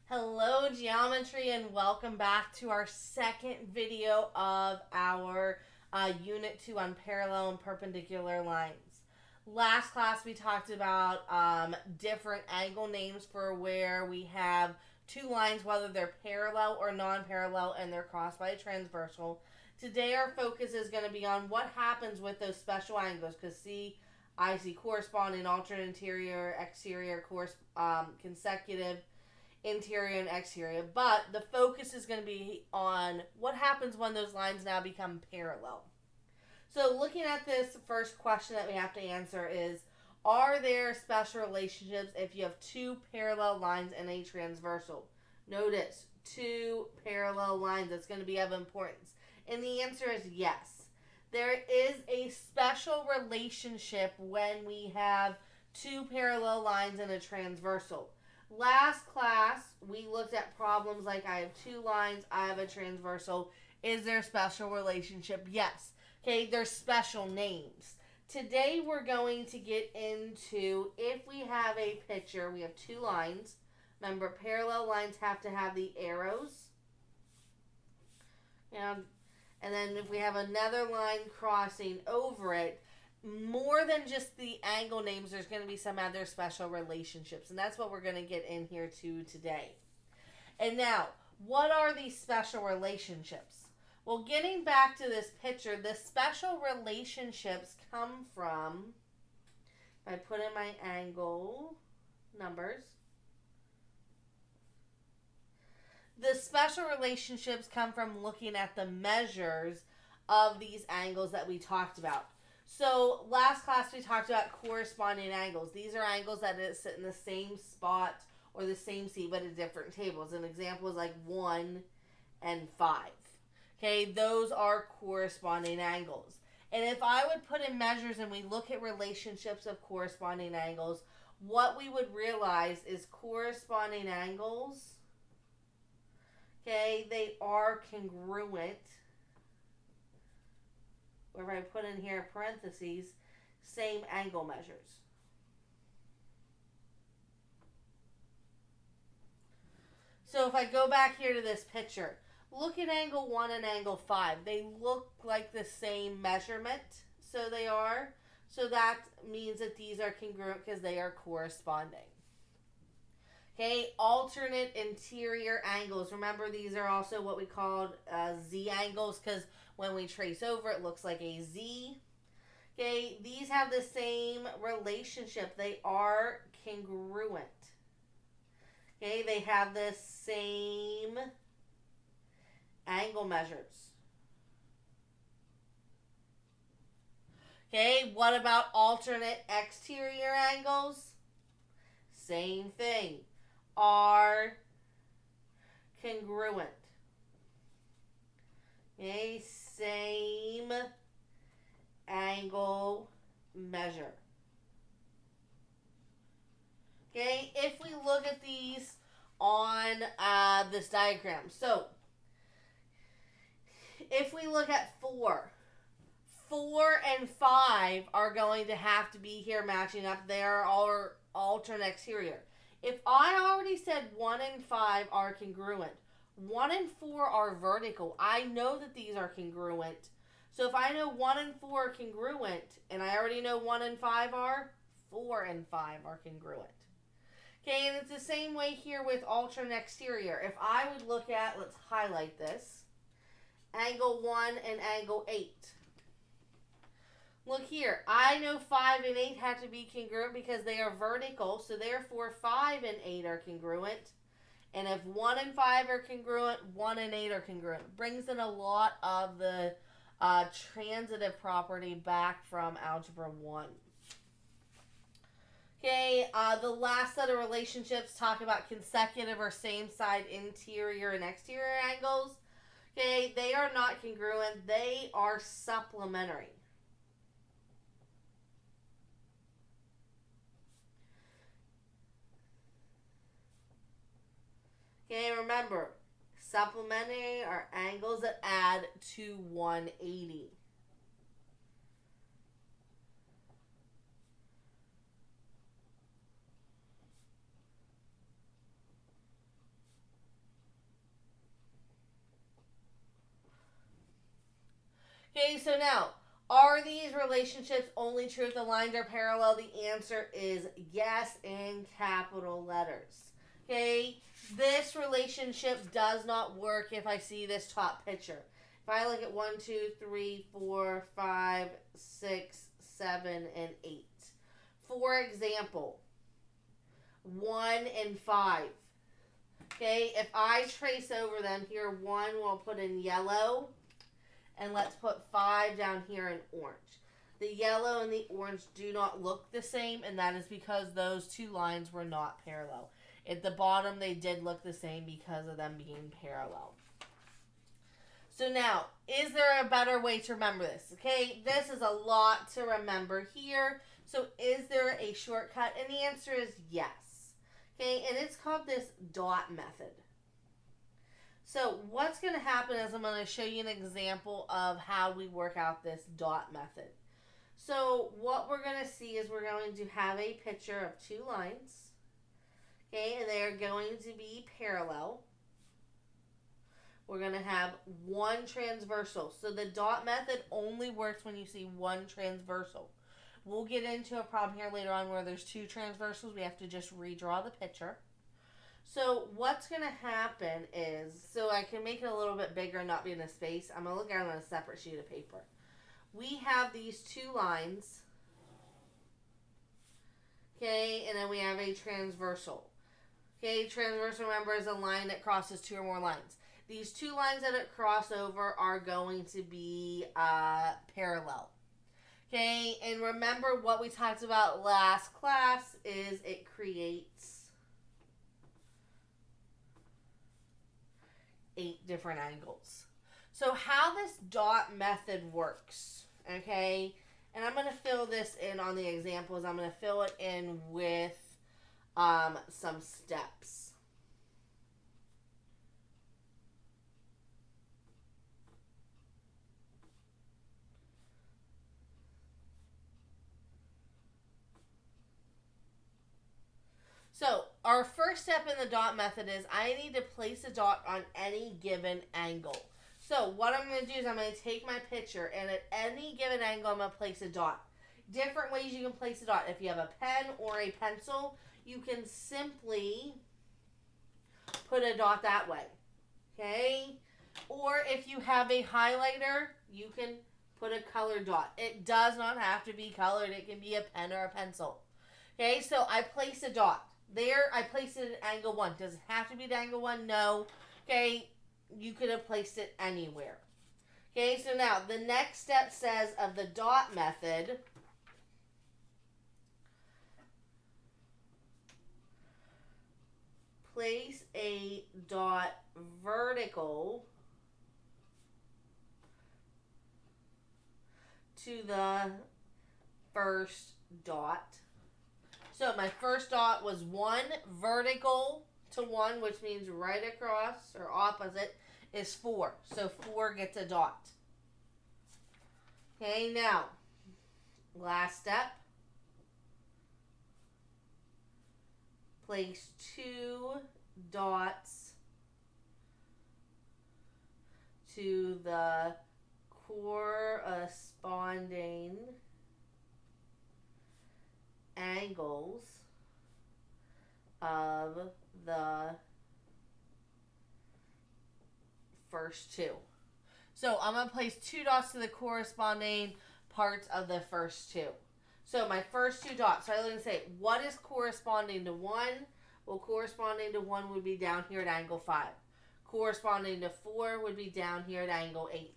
Hello geometry and welcome back to our second video of our Unit 2 on parallel and perpendicular lines. Last class we talked about different angle names for where we have two lines, whether they're parallel or non-parallel and they're crossed by a transversal. Today our focus is going to be on what happens with those special angles, because I see corresponding, alternate interior, exterior, consecutive, interior and exterior, but the focus is going to be on what happens when those lines now become parallel. So looking at this first question that we have to answer is, are there special relationships if you have two parallel lines and a transversal? Notice, two parallel lines. That's going to be of importance. And the answer is yes. There is a special relationship when we have two parallel lines and a transversal. Last class, we looked at problems like I have two lines, I have a transversal. Is there a special relationship? Yes. Okay, there's special names. Today we're going to get into if we have a picture, we have two lines. Remember, parallel lines have to have the arrows. And then if we have another line crossing over it, more than just the angle names, there's going to be some other special relationships. And that's what we're going to get in here to today. And now, what are these special relationships? Well, getting back to this picture, the special relationships come from, if I put in my angle numbers, the special relationships come from looking at the measures of these angles that we talked about. So last class we talked about corresponding angles. These are angles that sit in the same spot or the same seat but at different tables. An example is like 1 and 5. Okay, those are corresponding angles. And if I would put in measures and we look at relationships of corresponding angles, what we would realize is corresponding angles, okay, they are congruent. Where I put in here parentheses, same angle measures. So if I go back here to this picture, look at angle 1 and angle 5. They look like the same measurement, so they are. So that means that these are congruent because they are corresponding. Okay, alternate interior angles. Remember, these are also what we called Z angles because when we trace over, it looks like a Z. Okay, these have the same relationship. They are congruent. Okay, they have the same angle measures. Okay, what about alternate exterior angles? Same thing. Are congruent. Okay, same angle measure. Okay, if we look at these on this diagram. So, if we look at 4 and 5 are going to have to be here matching up. They are all alternate exterior. If I already said 1 and 5 are congruent, 1 and 4 are vertical, I know that these are congruent. So if I know 1 and 4 are congruent, and I already know 1 and 5 are, 4 and 5 are congruent. Okay, and it's the same way here with alternate exterior. If I would look at, let's highlight this, angle 1 and angle 8. Look here, I know 5 and 8 have to be congruent because they are vertical, so therefore 5 and 8 are congruent. And if 1 and 5 are congruent, 1 and 8 are congruent. It brings in a lot of the transitive property back from Algebra 1. Okay, the last set of relationships talk about consecutive or same side interior and exterior angles. Okay, they are not congruent. They are supplementary. Okay, remember, supplementary are angles that add to 180. Okay, so now, are these relationships only true if the lines are parallel? The answer is yes in capital letters. Okay, this relationship does not work if I see this top picture. If I look at 1, 2, 3, 4, 5, 6, 7, and 8. For example, 1 and 5. Okay, if I trace over them here, 1 we'll put in yellow, and let's put 5 down here in orange. The yellow and the orange do not look the same, and that is because those two lines were not parallel. At the bottom, they did look the same because of them being parallel. So now, is there a better way to remember this? Okay, this is a lot to remember here. So is there a shortcut? And the answer is yes. Okay, and it's called this dot method. So what's going to happen is I'm going to show you an example of how we work out this dot method. So what we're going to see is we're going to have a picture of two lines. Okay, and they are going to be parallel. We're going to have one transversal. So the dot method only works when you see one transversal. We'll get into a problem here later on where there's two transversals. We have to just redraw the picture. So what's going to happen is, so I can make it a little bit bigger and not be in a space, I'm going to look at it on a separate sheet of paper. We have these two lines. Okay, and then we have a transversal. Okay, transversal, remember, is a line that crosses two or more lines. These two lines that it cross over are going to be parallel. Okay, and remember what we talked about last class is it creates 8 different angles. So how this dot method works, okay, and I'm going to fill this in on the examples. I'm going to fill it in with some steps. So our first step in the dot method is I need to place a dot on any given angle. So what I'm going to do is I'm going to take my picture, and at any given angle I'm going to place a dot. Different ways you can place a dot. If you have a pen or a pencil, you can simply put a dot that way. Okay? Or if you have a highlighter, you can put a colored dot. It does not have to be colored. It can be a pen or a pencil. Okay, so I place a dot. There, I placed it at angle 1. Does it have to be at angle 1? No. Okay, you could have placed it anywhere. Okay, so now the next step says of the dot method, place a dot vertical to the first dot. So my first dot was 1 vertical to 1, which means right across or opposite is 4. So 4 gets a dot. Okay, now, last step. Place 2 dots to the corresponding angles of the first 2. So I'm going to place 2 dots to the corresponding parts of the first 2. So my first 2 dots, so I'm going to say, what is corresponding to 1? Well, corresponding to 1 would be down here at angle 5. Corresponding to 4 would be down here at angle 8.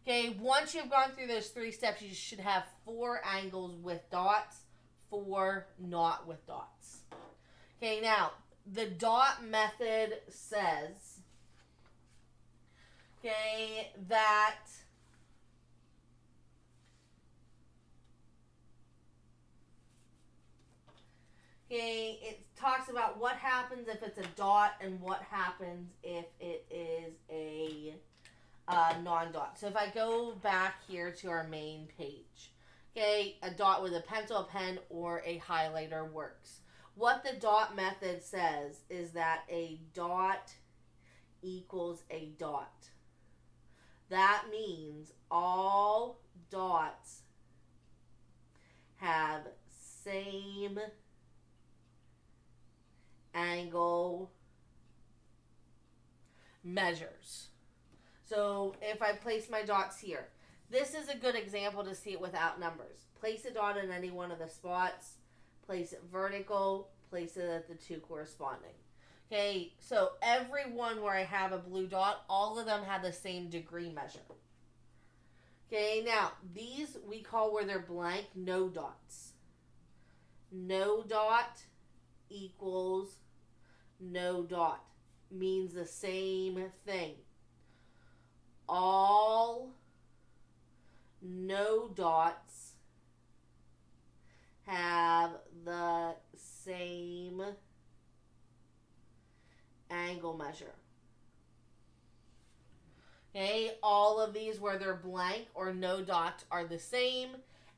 Okay, once you've gone through those 3 steps, you should have 4 angles with dots, 4 not with dots. Okay, now, the dot method says, okay, that it talks about what happens if it's a dot and what happens if it is a non-dot. So if I go back here to our main page, okay, a dot with a pencil, a pen, or a highlighter works. What the dot method says is that a dot equals a dot. That means all dots have same angle measures. So if I place my dots here, this is a good example to see it without numbers. Place a dot in any one of the spots, place it vertical, place it at the two corresponding. Okay, so every one where I have a blue dot, all of them have the same degree measure. Okay, now these we call where they're blank no dots. No dot equals no dot. Means the same thing. All no dots have the same angle measure. Okay, all of these where they're blank or no dots are the same.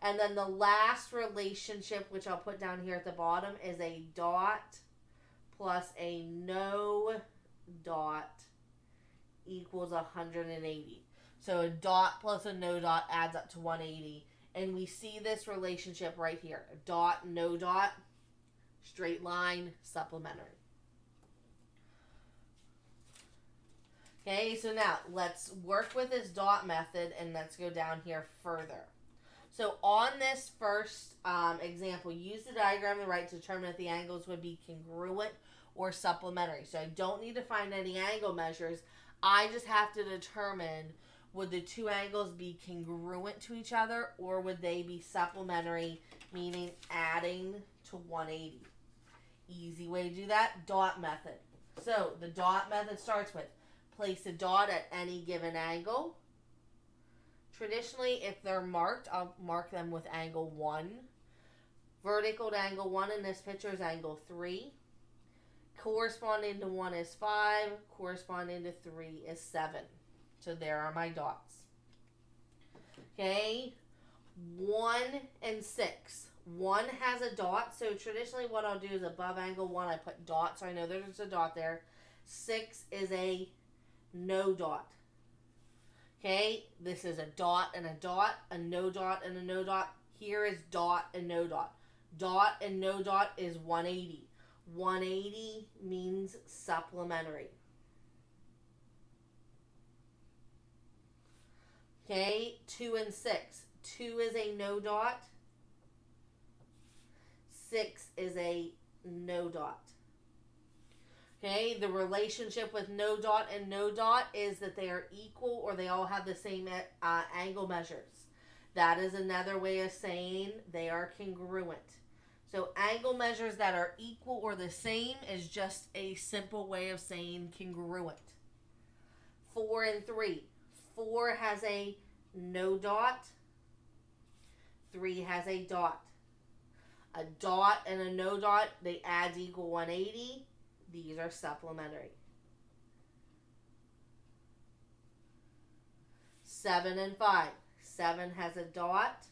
And then the last relationship, which I'll put down here at the bottom, is a dot plus a no dot equals 180. So a dot plus a no dot adds up to 180. And we see this relationship right here. Dot, no dot, straight line, supplementary. Okay, so now let's work with this dot method and let's go down here further. So on this first example, use the diagram on the right to determine if the angles would be congruent or supplementary. So I don't need to find any angle measures. I just have to determine would the two angles be congruent to each other or would they be supplementary, meaning adding to 180. Easy way to do that, dot method. So the dot method starts with place a dot at any given angle. Traditionally, if they're marked, I'll mark them with angle 1. Vertical to angle 1 in this picture is angle 3. Corresponding to 1 is 5. Corresponding to 3 is 7. So there are my dots. Okay, 1 and 6. 1 has a dot, so traditionally what I'll do is above angle 1, I put dot, so I know there's a dot there. 6 is a no dot. Okay, this is a dot and a dot, a no dot and a no dot. Here is dot and no dot. Dot and no dot is 180. 180 means supplementary. Okay, 2 and 6. 2 is a no dot. 6 is a no dot. Okay, the relationship with no dot and no dot is that they are equal or they all have the same angle measures. That is another way of saying they are congruent. So angle measures that are equal or the same is just a simple way of saying congruent. 4 and 3. 4 has a no dot. 3 has a dot. A dot and a no dot, they add equal 180. These are supplementary. 7 and 5. 7 has a dot.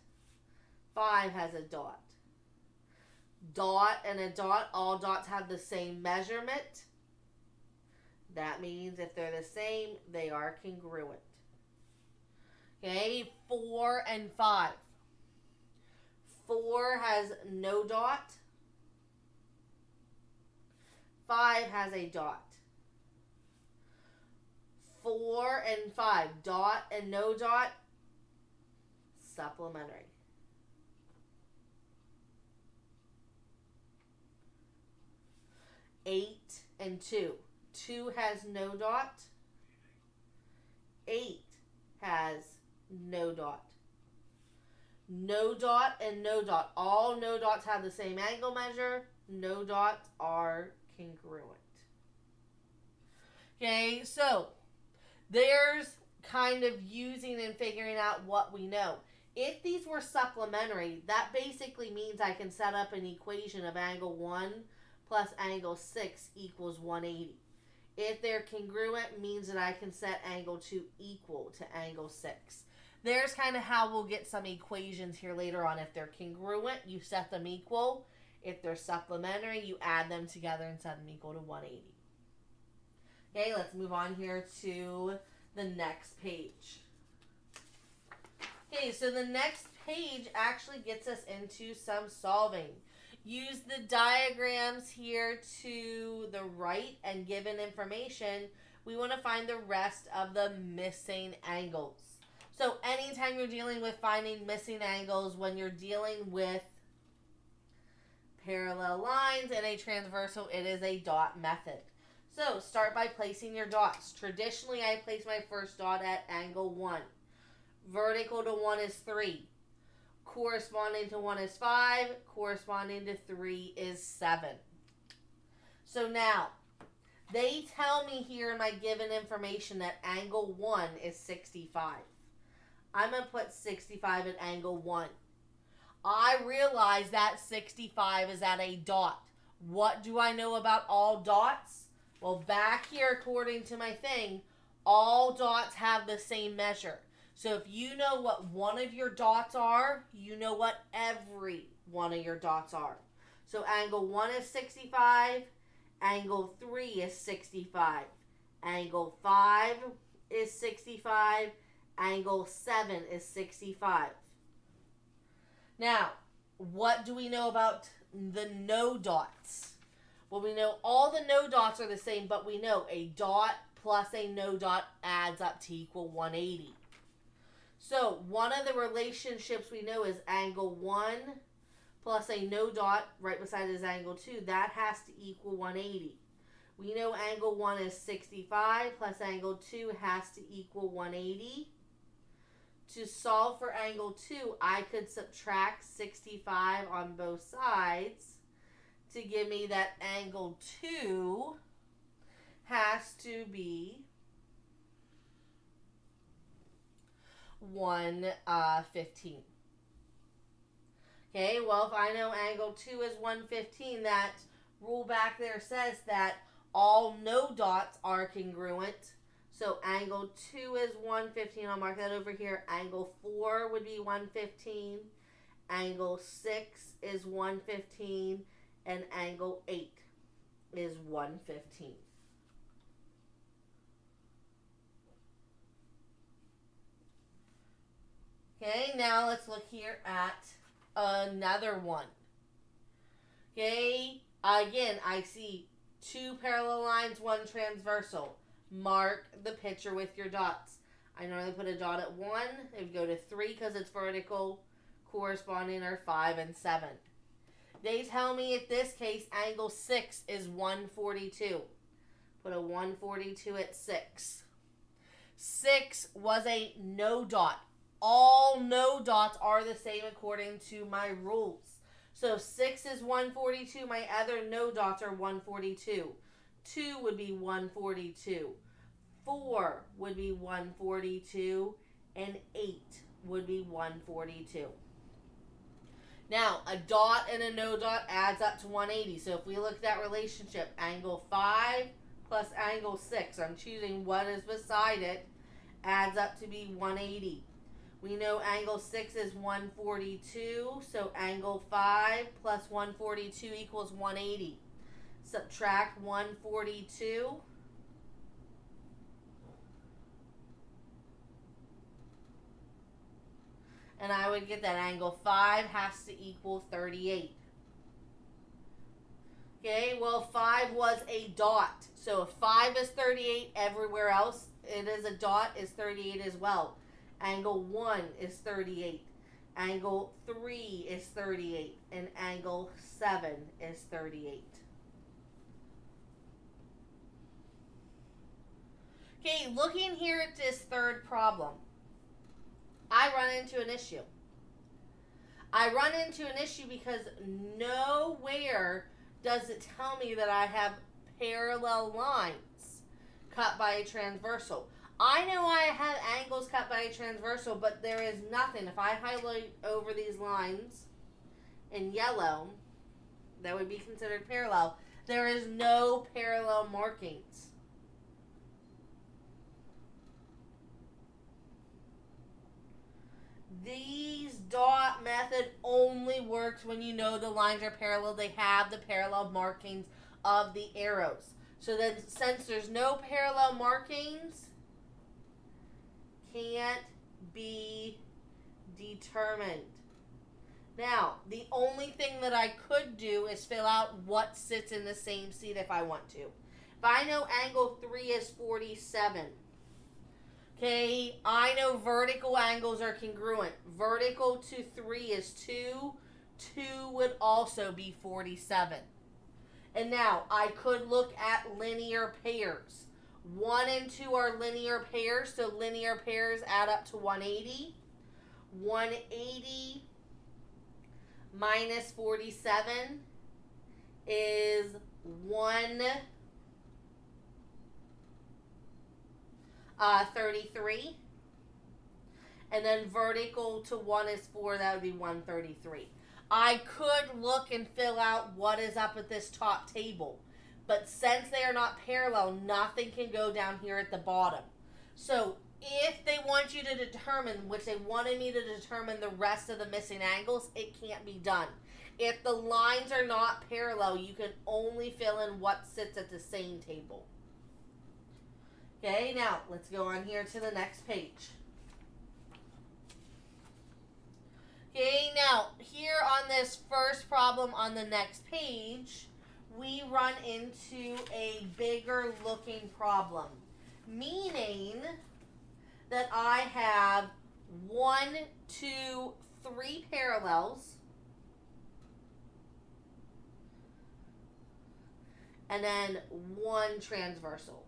5 has a dot. Dot and a dot, all dots have the same measurement. That means if they're the same, they are congruent. Okay, 4 and 5. 4 has no dot. 5 has a dot. 4 and 5, dot and no dot, supplementary. Eight and 2. 2 has no dot. 8 has no dot. No dot and no dot. All no dots have the same angle measure. No dots are congruent. Okay, so there's kind of using and figuring out what we know. If these were supplementary, that basically means I can set up an equation of angle 1 plus angle 6 equals 180. If they're congruent, means that I can set angle 2 equal to angle 6. There's kind of how we'll get some equations here later on. If they're congruent, you set them equal. If they're supplementary, you add them together and set them equal to 180. Okay, let's move on here to the next page. Okay, so the next page actually gets us into some solving. Use the diagrams here to the right and given information, we want to find the rest of the missing angles. So anytime you're dealing with finding missing angles, when you're dealing with parallel lines and a transversal, it is a dot method. So start by placing your dots. Traditionally, I place my first dot at angle 1. Vertical to 1 is 3. Corresponding to 1 is 5. Corresponding to 3 is 7. So now, they tell me here in my given information that angle 1 is 65. I'm going to put 65 at angle 1. I realize that 65 is at a dot. What do I know about all dots? Well, back here, according to my thing, all dots have the same measure. So if you know what one of your dots are, you know what every one of your dots are. So angle 1 is 65. Angle 3 is 65. Angle 5 is 65. Angle 7 is 65. Now, what do we know about the no dots? Well, we know all the no dots are the same, but we know a dot plus a no dot adds up to equal 180. So, one of the relationships we know is angle 1 plus a no dot right beside is angle 2. That has to equal 180. We know angle 1 is 65 plus angle 2 has to equal 180. To solve for angle 2, I could subtract 65 on both sides to give me that angle 2 has to be 115. Okay, well, if I know angle 2 is 115, that rule back there says that all no dots are congruent. So angle 2 is 115. I'll mark that over here. Angle 4 would be 115. Angle 6 is 115. And angle 8 is 115. Okay, now let's look here at another one. Okay, again, I see 2 parallel lines, 1 transversal. Mark the picture with your dots. I normally put a dot at 1. It would go to 3 because it's vertical. Corresponding are 5 and 7. They tell me in this case angle 6 is 142. Put a 142 at 6. 6 was a no dot. All no dots are the same according to my rules. So 6 is 142. My other no dots are 142. 2 would be 142. 4 would be 142. And 8 would be 142. Now, a dot and a no dot adds up to 180. So if we look at that relationship, angle 5 plus angle 6, I'm choosing what is beside it, adds up to be 180. We know angle 6 is 142, so angle 5 plus 142 equals 180. Subtract 142. And I would get that angle 5 has to equal 38. Okay, well 5 was a dot. So if 5 is 38, everywhere else it is a dot is 38 as well. Angle 1 is 38. Angle 3 is 38. And angle 7 is 38. Okay, looking here at this third problem, I run into an issue. I run into an issue because nowhere does it tell me that I have parallel lines cut by a transversal. I know I have angles cut by a transversal, but there is nothing. If I highlight over these lines in yellow, that would be considered parallel. There is no parallel markings. These dot method only works when you know the lines are parallel. They have the parallel markings of the arrows. So then, since there's no parallel markings, can't be determined. Now, the only thing that I could do is fill out what sits in the same seat if I want to. If I know angle 3 is 47, okay, I know vertical angles are congruent. Vertical to 3 is 2. 2 would also be 47. And now, I could look at linear pairs. 1 and 2 are linear pairs, so linear pairs add up to 180. 180 minus 47 is 133. And then vertical to 1 is 4, that would be 133. I could look and fill out what is up at this top table. But since they are not parallel, nothing can go down here at the bottom. So if they want you to determine, which they wanted me to determine the rest of the missing angles, it can't be done. If the lines are not parallel, you can only fill in what sits at the same table. Okay, now let's go on here to the next page. Okay, now here on this first problem on the next page, we run into a bigger looking problem, meaning that I have 1, 2, 3 parallels, and then 1 transversal.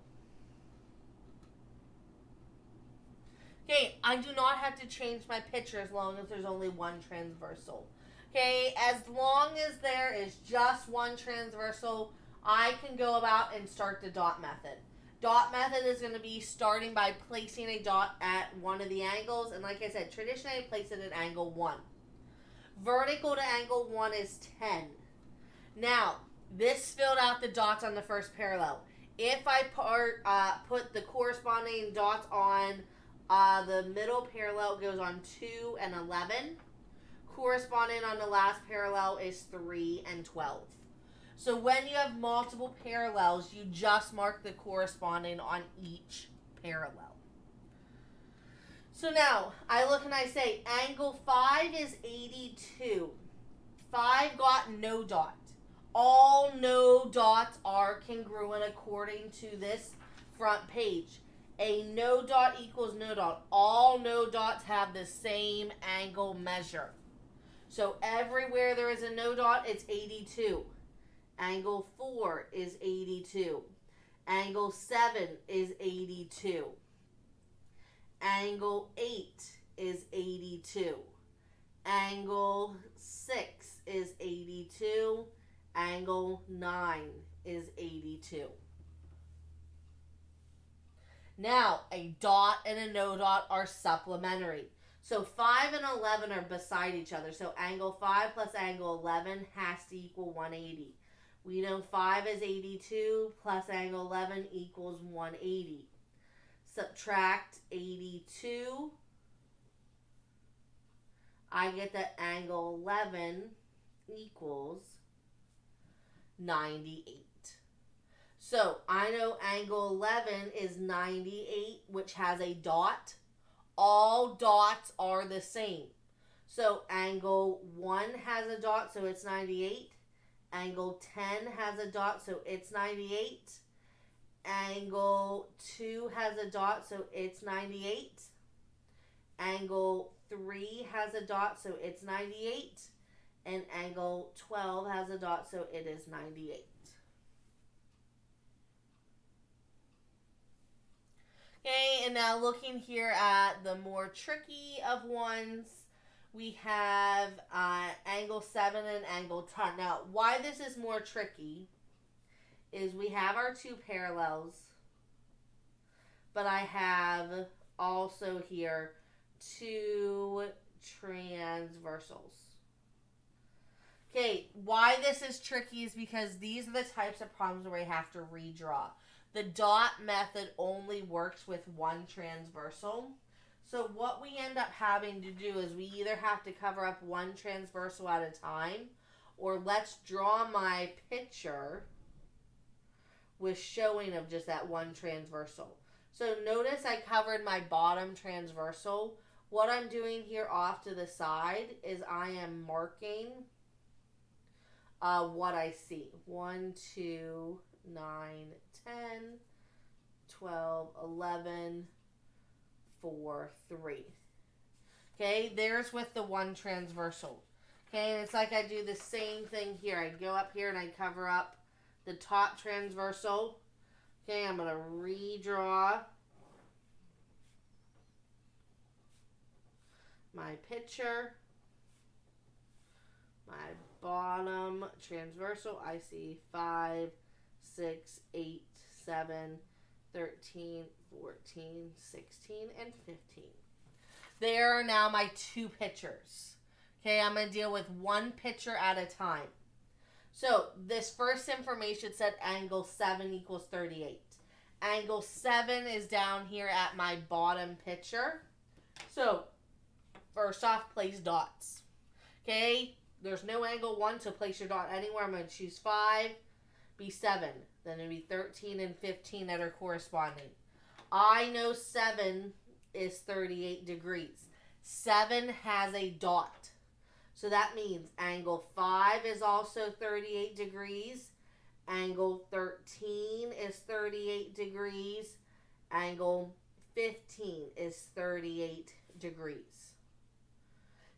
Okay, I do not have to change my picture as long as there's only 1 transversal. Okay, as long as there is just 1 transversal, I can go about and start the dot method. Dot method is going to be starting by placing a dot at one of the angles. And like I said, traditionally I place it at angle 1. Vertical to angle 1 is 10. Now, this filled out the dots on the first parallel. If I put the corresponding dots on the middle parallel, it goes on 2 and 11. Corresponding on the last parallel is 3 and 12. So when you have multiple parallels, you just mark the corresponding on each parallel. So now, I look and I say, angle 5 is 82. 5 got no dot. All no dots are congruent according to this front page. A no dot equals no dot. All no dots have the same angle measure. So everywhere there is a no dot, it's 82. Angle 4 is 82. Angle 7 is 82. Angle 8 is 82. Angle 6 is 82. Angle 9 is 82. Now, a dot and a no dot are supplementary. So 5 and 11 are beside each other. So angle 5 plus angle 11 has to equal 180. We know 5 is 82 plus angle 11 equals 180. Subtract 82. I get that angle 11 equals 98. So I know angle 11 is 98, which has a dot. All dots are the same. So angle 1 has a dot, so it's 98. Angle 10 has a dot, so it's 98. Angle 2 has a dot, so it's 98. Angle 3 has a dot, so it's 98. And angle 12 has a dot, so it is 98. Okay, and now looking here at the more tricky of ones, we have angle 7 and angle 10. Now, why this is more tricky is we have our 2 parallels, but I have also here 2 transversals. Okay, why this is tricky is because these are the types of problems where we have to redraw. The dot method only works with 1 transversal. So what we end up having to do is we either have to cover up 1 transversal at a time, or let's draw my picture with showing of just that 1 transversal. So notice I covered my bottom transversal what I'm doing here off to the side is I am marking what I see. 1, 2, 9, 10, 12, 11, 4, 3. Okay, there's with the one transversal. Okay, and it's like I do the same thing here. I go up here and I cover up the top transversal. Okay, I'm going to redraw my picture. My bottom transversal, I see 5, 6, 8, 7, 13, 14, 16, and 15. There are now my two pictures. Okay, I'm going to deal with one picture at a time. So, this first information said angle 7 equals 38. Angle 7 is down here at my bottom picture. So, first off, place dots. Okay, there's no angle 1, so place your dot anywhere. I'm going to choose 5, be 7. Then it'll be 13 and 15 that are corresponding. I know 7 is 38 degrees. 7 has a dot. So that means angle 5 is also 38 degrees. Angle 13 is 38 degrees. Angle 15 is 38 degrees.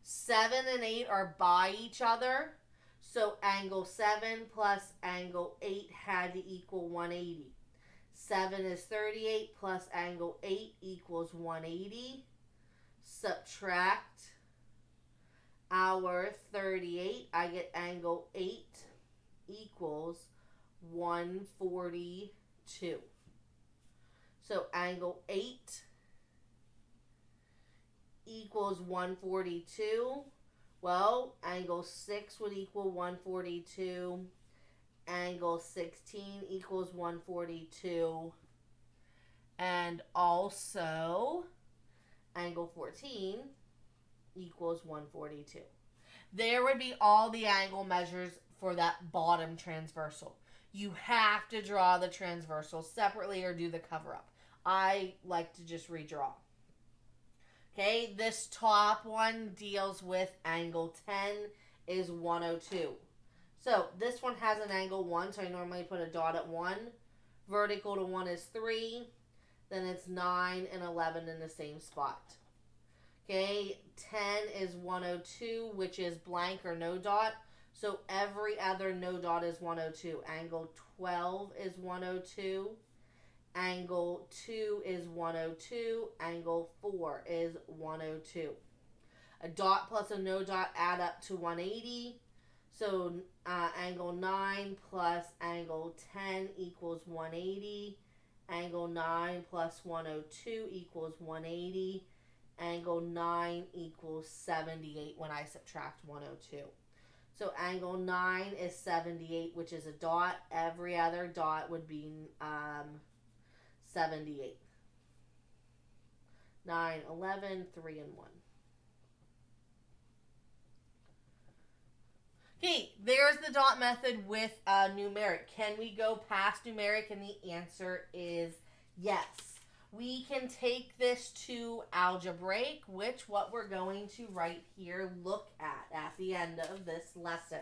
7 and 8 are by each other. So angle 7 plus angle 8 had to equal 180. 7 is 38 plus angle 8 equals 180. Subtract our 38. I get angle 8 equals 142. So angle 8 equals 142. Well, angle 6 would equal 142. Angle 16 equals 142. And also, angle 14 equals 142. There would be all the angle measures for that bottom transversal. You have to draw the transversal separately or do the cover-up. I like to just redraw. Okay, this top one deals with angle 10 is 102. So this one has an angle 1, so I normally put a dot at 1. Vertical to 1 is 3. Then it's 9 and 11 in the same spot. Okay, 10 is 102, which is blank or no dot. So every other no dot is 102. Angle 12 is 102. Angle 2 is 102. Angle 4 is 102. A dot plus a no dot add up to 180. So angle 9 plus angle 10 equals 180. Angle 9 plus 102 equals 180. Angle 9 equals 78 when I subtract 102. So angle 9 is 78, which is a dot. Every other dot would be 78. 9, 11, 3, and 1. Okay, there's the dot method with numeric. Can we go past numeric? And the answer is yes. We can take this to algebraic, which what we're going to right here look at the end of this lesson.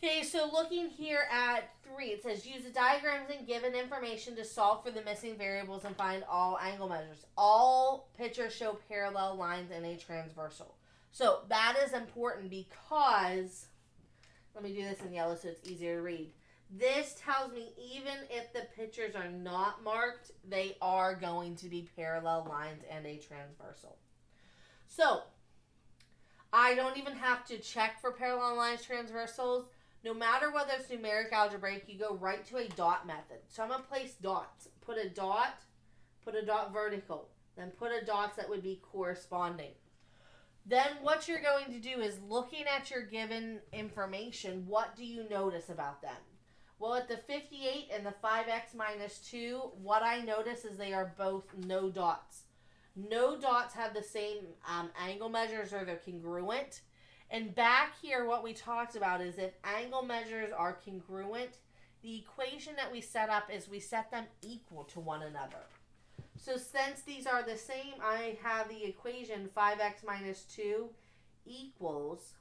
Okay, so looking here at 3, it says use the diagrams and given information to solve for the missing variables and find all angle measures. All pictures show parallel lines in a transversal. So that is important because, let me do this in yellow so it's easier to read. This tells me even if the pictures are not marked, they are going to be parallel lines and a transversal. So, I don't even have to check for parallel lines, transversals. No matter whether it's numeric, algebraic, you go right to a dot method. So I'm going to place dots. Put a dot vertical. Then put a dots that would be corresponding. Then what you're going to do is looking at your given information, what do you notice about them? Well, at the 58 and the 5x minus 2, what I notice is they are both no dots. No dots have the same angle measures or they're congruent. And back here, what we talked about is if angle measures are congruent, the equation that we set up is we set them equal to one another. So since these are the same, I have the equation 5x minus 2 equals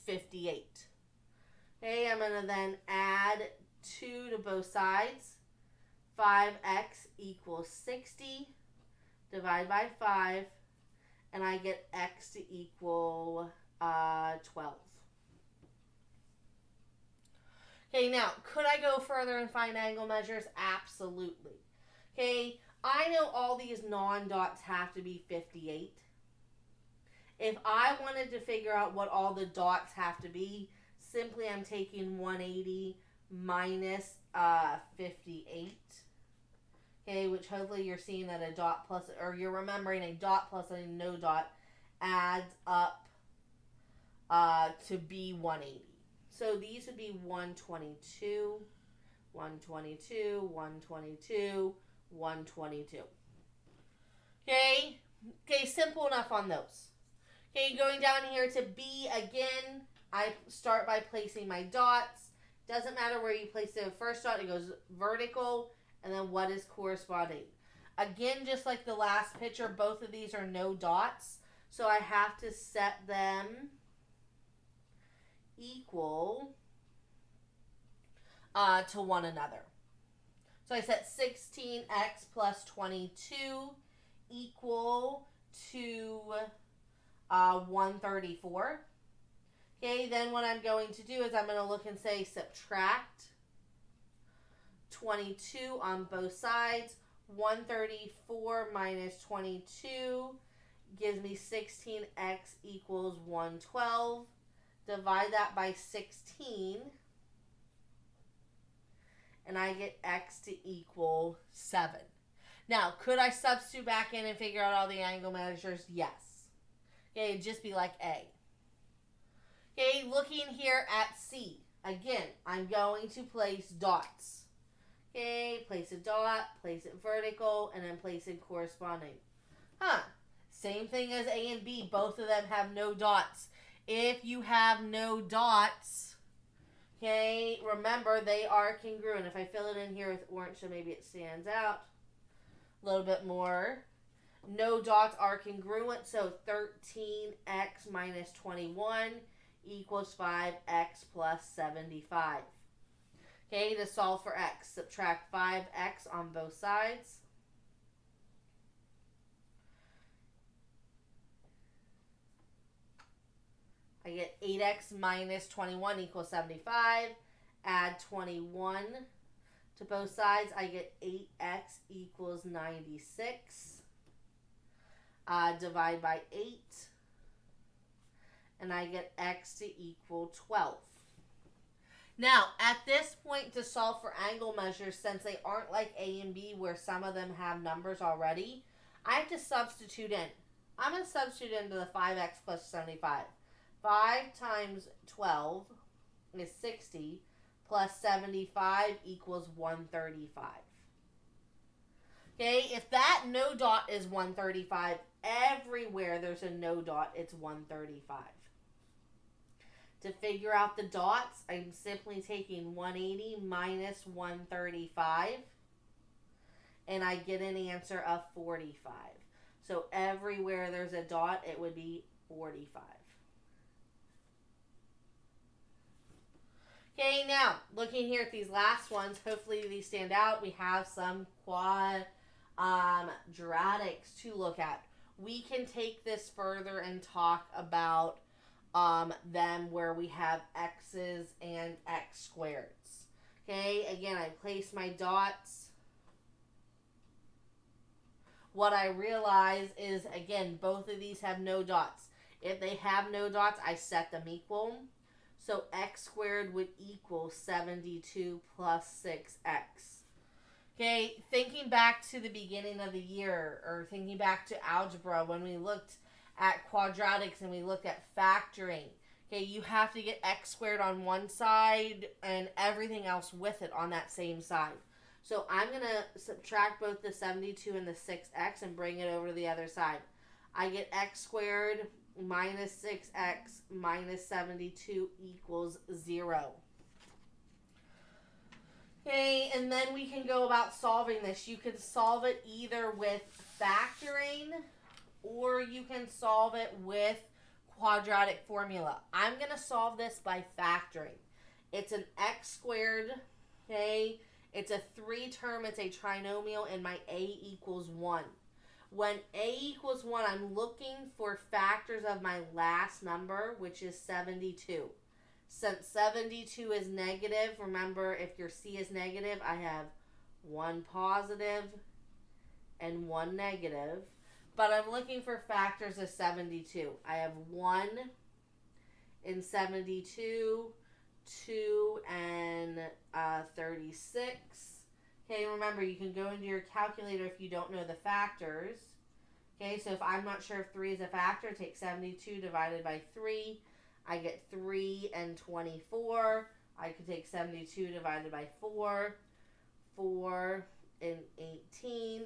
58. Okay, I'm going to then add 2 to both sides. 5x equals 60. Divide by 5. And I get x to equal 12. Okay, now, could I go further and find angle measures? Absolutely. Okay, I know all these non-dots have to be 58. If I wanted to figure out what all the dots have to be, simply I'm taking 180 minus 58. Okay, which hopefully you're seeing that a dot plus, or you're remembering a dot plus a no dot adds up to be 180. So these would be 122, 122, 122, 122. Okay, simple enough on those. Okay, going down here to B again, I start by placing my dots. Doesn't matter where you place the first dot, it goes vertical, and then what is corresponding. Again, just like the last picture, both of these are no dots, so I have to set them equal to one another. So I set 16x plus 22 equal to 134. Okay, then what I'm going to do is I'm going to look and say subtract 22 on both sides. 134 minus 22 gives me 16x equals 112. Divide that by 16. And I get x to equal 7. Now, could I substitute back in and figure out all the angle measures? Yes. Okay, it'd just be like A. Okay, looking here at C. Again, I'm going to place dots. Okay, place a dot, place it vertical, and then place it corresponding. Same thing as A and B. Both of them have no dots. If you have no dots, okay, remember they are congruent. If I fill it in here with orange so maybe it stands out a little bit more. No dots are congruent, so 13x minus 21 equals 5x plus 75. Okay, to solve for x, subtract 5x on both sides. I get 8x minus 21 equals 75. Add 21 to both sides. I get 8x equals 96. Divide by 8. And I get x to equal 12. Now, at this point, to solve for angle measures, since they aren't like A and B where some of them have numbers already, I have to substitute in. I'm going to substitute into the 5x plus 75. 5 times 12 is 60, plus 75 equals 135. Okay, if that no dot is 135, everywhere there's a no dot, it's 135. To figure out the dots, I'm simply taking 180 minus 135, and I get an answer of 45. So everywhere there's a dot, it would be 45. Okay, now, looking here at these last ones, hopefully these stand out. We have some quadratics to look at. We can take this further and talk about them where we have x's and x squareds. Okay, again, I place my dots. What I realize is, again, both of these have no dots. If they have no dots, I set them equal. So x squared would equal 72 plus 6x. Okay, thinking back to the beginning of the year, or thinking back to algebra when we looked at quadratics and we looked at factoring. Okay, you have to get x squared on one side and everything else with it on that same side. So I'm going to subtract both the 72 and the 6x and bring it over to the other side. I get x squared minus 6x minus 72 equals 0. Okay, and then we can go about solving this. You can solve it either with factoring or you can solve it with quadratic formula. I'm going to solve this by factoring. It's an x squared, okay? It's a 3-term, it's a trinomial, and my a equals 1. When a equals 1, I'm looking for factors of my last number, which is 72. Since 72 is negative, remember if your c is negative, I have 1 positive and 1 negative. But I'm looking for factors of 72. I have 1 in 72, 2 and 36. Okay, remember you can go into your calculator if you don't know the factors. Okay, so if I'm not sure if 3 is a factor, take 72 divided by 3. I get 3 and 24. I could take 72 divided by 4. 4 and 18.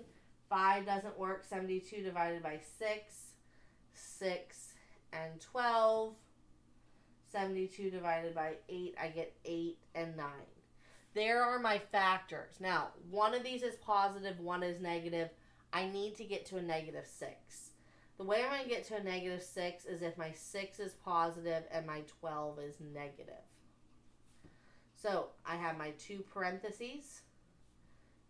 5 doesn't work. 72 divided by 6. 6 and 12. 72 divided by 8. I get 8 and 9. There are my factors. Now, one of these is positive, one is negative. I need to get to a negative 6. The way I'm going to get to a negative 6 is if my 6 is positive and my 12 is negative. So, I have my 2 parentheses,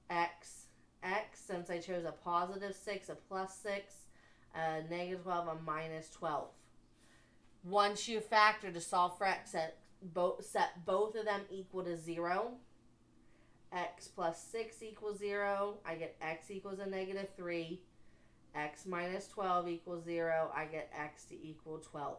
x, x, since I chose a positive 6, a plus 6, a negative 12, a minus 12. Once you factor to solve for x, set both of them equal to 0. X plus 6 equals 0. I get x equals a negative 3. X minus 12 equals 0. I get x to equal 12.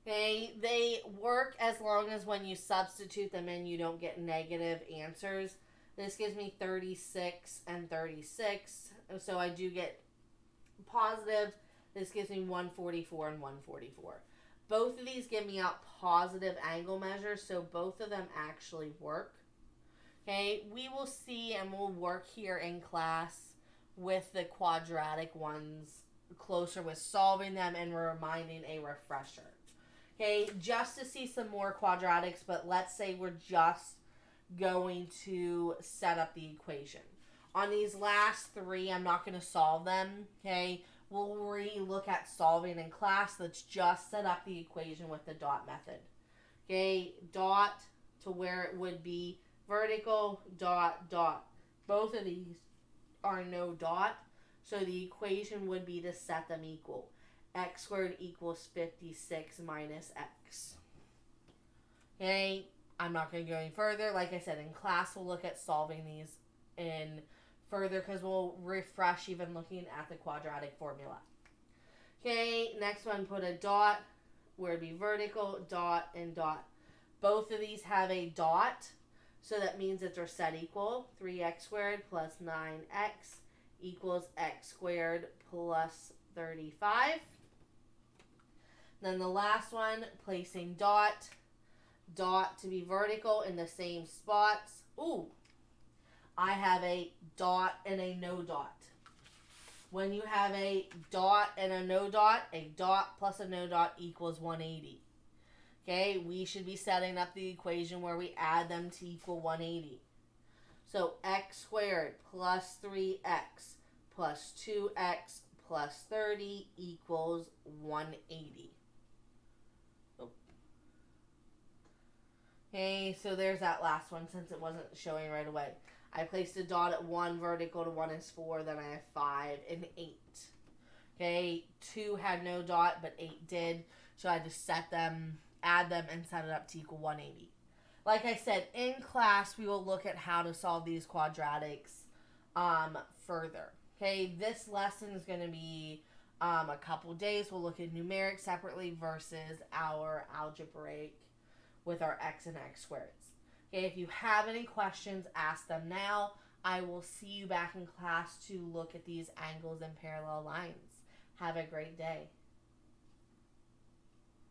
Okay, they work as long as when you substitute them in, you don't get negative answers. This gives me 36 and 36. So I do get positive. This gives me 144 and 144. Both of these give me out positive angle measures, so both of them actually work. Okay, we will see and we'll work here in class with the quadratic ones closer with solving them and reminding a refresher. Okay, just to see some more quadratics, but let's say we're just going to set up the equation. On these last 3, I'm not going to solve them, okay? We'll re-look at solving in class. Let's just set up the equation with the dot method. Okay, dot to where it would be vertical, dot, dot. Both of these are no dot, so the equation would be to set them equal. X squared equals 56 minus x. Okay, I'm not going to go any further. Like I said, in class we'll look at solving these in further because we'll refresh even looking at the quadratic formula. Okay, next one, put a dot where it'd be vertical, dot, and dot. Both of these have a dot, so that means that they're set equal. 3x squared plus 9x equals x squared plus 35. Then the last one, placing dot, dot to be vertical in the same spots. Ooh, I have a dot and a no dot. When you have a dot and a no dot, a dot plus a no dot equals 180. Okay, we should be setting up the equation where we add them to equal 180. So x squared plus 3x plus 2x plus 30 equals 180. Okay, so there's that last one since it wasn't showing right away. I placed a dot at 1, vertical to 1 is 4, then I have 5 and 8. Okay, 2 had no dot, but 8 did. So I just set them, add them, and set it up to equal 180. Like I said, in class, we will look at how to solve these quadratics further. Okay, this lesson is going to be a couple days. We'll look at numeric separately versus our algebraic with our x and x squareds. Okay, if you have any questions, ask them now. I will see you back in class to look at these angles and parallel lines. Have a great day.